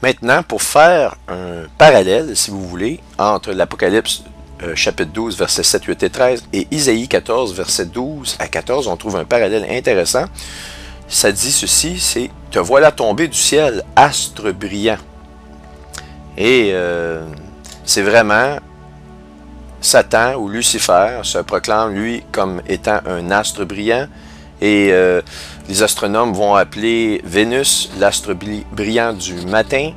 Maintenant, pour faire un parallèle, si vous voulez, entre l'Apocalypse chapitre 12, versets 7, 8 et 13, et Isaïe 14, versets 12 à 14, on trouve un parallèle intéressant. Ça dit ceci, c'est « Te voilà tombé du ciel, astre brillant ». Et c'est vraiment Satan ou Lucifer se proclame, lui, comme étant un astre brillant. Et les astronomes vont appeler Vénus l'astre brillant du matin.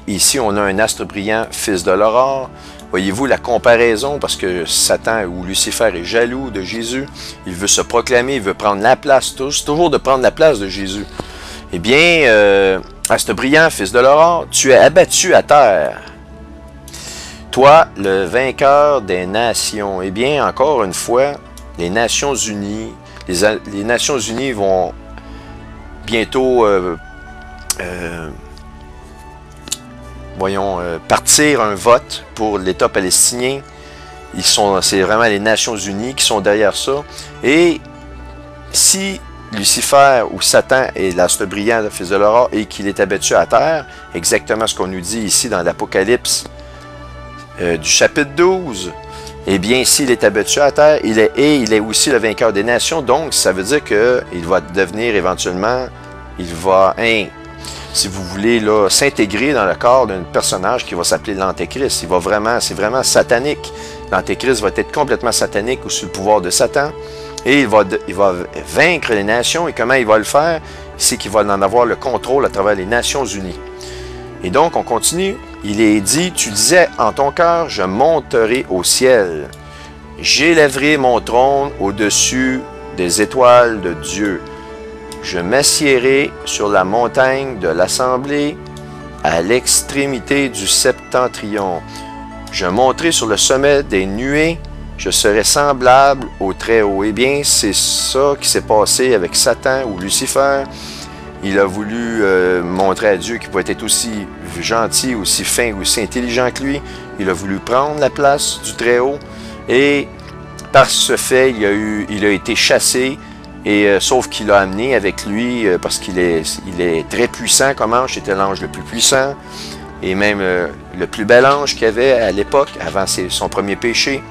Ici, on a un astre brillant, fils de l'aurore. Voyez-vous la comparaison, parce que Satan ou Lucifer est jaloux de Jésus. Il veut se proclamer, il veut prendre la place, toujours de prendre la place de Jésus. Eh bien, astre brillant, fils de l'aurore, tu es abattu à terre. Toi, le vainqueur des nations. Eh bien, encore une fois, les Nations Unies, les Nations Unies vont bientôt partir un vote pour l'État palestinien. C'est vraiment les Nations Unies qui sont derrière ça. Et si Lucifer ou Satan est l'astre brillant, le fils de l'aurore, et qu'il est abattu à terre, exactement ce qu'on nous dit ici dans l'Apocalypse du chapitre 12, eh bien, s'il est abattu à terre, il est aussi le vainqueur des nations. Donc, ça veut dire qu'il va devenir éventuellement, il va, si vous voulez, s'intégrer dans le corps d'un personnage qui va s'appeler l'Antéchrist. C'est vraiment satanique. L'Antéchrist va être complètement satanique ou sous le pouvoir de Satan. Et il va vaincre les nations. Et comment il va le faire? C'est qu'il va en avoir le contrôle à travers les Nations Unies. Et donc, on continue. Il est dit, tu disais en ton cœur, je monterai au ciel. J'élèverai mon trône au-dessus des étoiles de Dieu. Je m'assiérai sur la montagne de l'assemblée à l'extrémité du septentrion. Je monterai sur le sommet des nuées. Je serai semblable au Très-Haut. Eh bien, c'est ça qui s'est passé avec Satan ou Lucifer. Il a voulu montrer à Dieu qu'il pouvait être aussi gentil, aussi fin, aussi intelligent que lui. Il a voulu prendre la place du Très-Haut. Et par ce fait, il a été chassé. Et sauf qu'il l'a amené avec lui parce qu'il est très puissant comme ange. C'était l'ange le plus puissant. Et même le plus bel ange qu'il y avait à l'époque, avant son premier péché.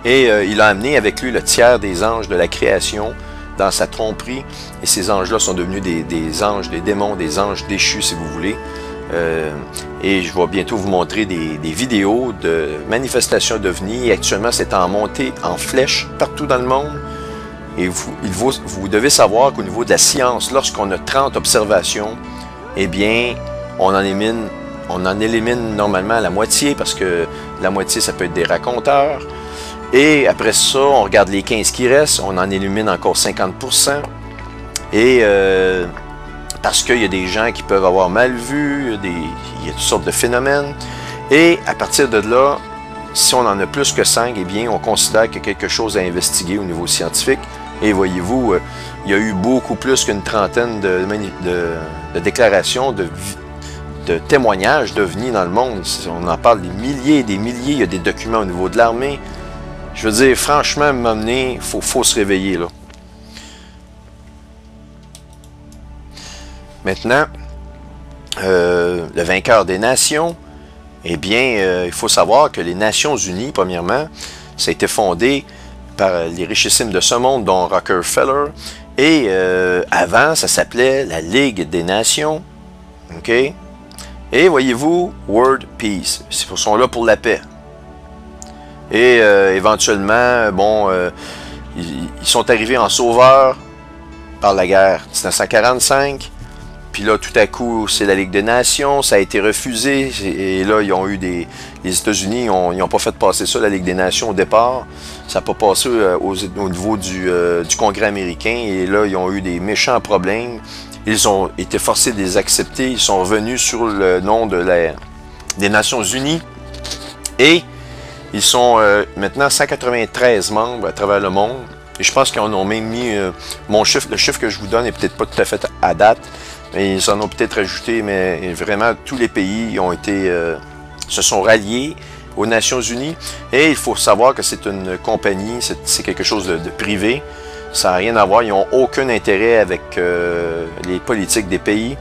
Et il a amené avec lui le tiers des anges de la création dans sa tromperie. Et ces anges-là sont devenus des anges, des démons, des anges déchus, si vous voulez. Et je vais bientôt vous montrer des vidéos de manifestations d'OVNI. Actuellement, c'est en montée en flèche partout dans le monde. Et vous devez savoir qu'au niveau de la science, lorsqu'on a 30 observations, eh bien, on en élimine normalement la moitié, parce que la moitié, ça peut être des raconteurs. Et après ça, on regarde les 15 qui restent, on en élimine encore 50%. Et parce qu'il y a des gens qui peuvent avoir mal vu, il y a toutes sortes de phénomènes. Et à partir de là, si on en a plus que 5, eh bien, on considère qu'il y a quelque chose à investiguer au niveau scientifique. Et voyez-vous, il y a eu beaucoup plus qu'une trentaine de déclarations, de témoignages d'OVNI dans le monde. On en parle des milliers et des milliers. Il y a des documents au niveau de l'armée. Je veux dire, franchement, il faut se réveiller, là. Maintenant, le vainqueur des nations, eh bien, il faut savoir que les Nations Unies, premièrement, ça a été fondé par les richissimes de ce monde, dont Rockefeller. Et avant, ça s'appelait la Ligue des Nations. OK? Et voyez-vous, World Peace. Ils sont là pour la paix. Et éventuellement, bon, ils sont arrivés en sauveur par la guerre 1945. Puis là, tout à coup, c'est la Ligue des Nations, ça a été refusé. Et là, ils ont eu les États-Unis, ils n'ont pas fait passer ça, la Ligue des Nations, au départ. Ça n'a pas passé au niveau du Congrès américain. Et là, ils ont eu des méchants problèmes. Ils ont été forcés de les accepter. Ils sont revenus sur le nom des Nations Unies. Et ils sont maintenant 193 membres à travers le monde. Et je pense qu'ils en ont même mis le chiffre que je vous donne n'est peut-être pas tout à fait à date. Mais ils en ont peut-être ajouté, mais vraiment tous les pays se sont ralliés aux Nations Unies. Et il faut savoir que c'est une compagnie, c'est quelque chose de privé. Ça n'a rien à voir, ils n'ont aucun intérêt avec les politiques des pays.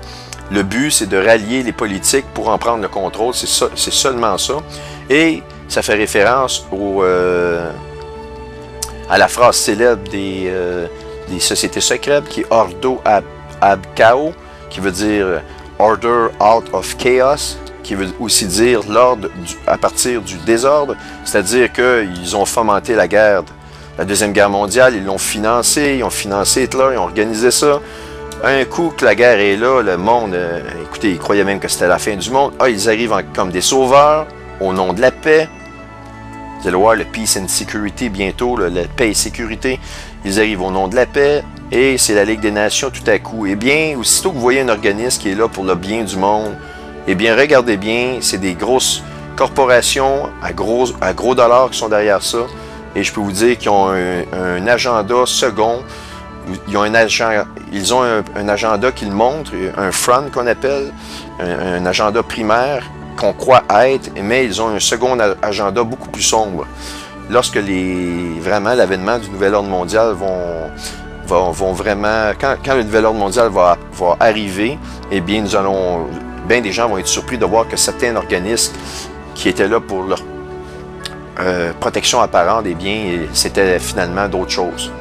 Le but, c'est de rallier les politiques pour en prendre le contrôle. C'est seulement ça. Et ça fait référence à la phrase célèbre des sociétés secrètes qui est Ordo ab Chaos, qui veut dire Order out of chaos, qui veut aussi dire l'ordre à partir du désordre, c'est-à-dire qu'ils ont fomenté la guerre, la Deuxième Guerre mondiale, ils l'ont financé, ils ont financé Hitler, ils ont organisé ça. Un coup que la guerre est là, le monde, écoutez, ils croyaient même que c'était la fin du monde. Ah, ils arrivent comme des sauveurs, au nom de la paix. Vous allez voir le Peace and Security bientôt, la paix et sécurité. Ils arrivent au nom de la paix, et c'est la Ligue des Nations tout à coup. Eh bien, aussitôt que vous voyez un organisme qui est là pour le bien du monde, eh bien, regardez bien, c'est des grosses corporations à gros dollars qui sont derrière ça. Et je peux vous dire qu'ils ont un agenda second. Ils ont un agenda qu'ils montrent, un front qu'on appelle, un agenda primaire qu'on croit être, mais ils ont un second agenda beaucoup plus sombre. Lorsque vraiment l'avènement du nouvel ordre mondial vont vraiment, quand le nouvel ordre mondial va arriver, eh bien bien des gens vont être surpris de voir que certains organismes qui étaient là pour leur protection apparente, eh bien, c'était finalement d'autres choses.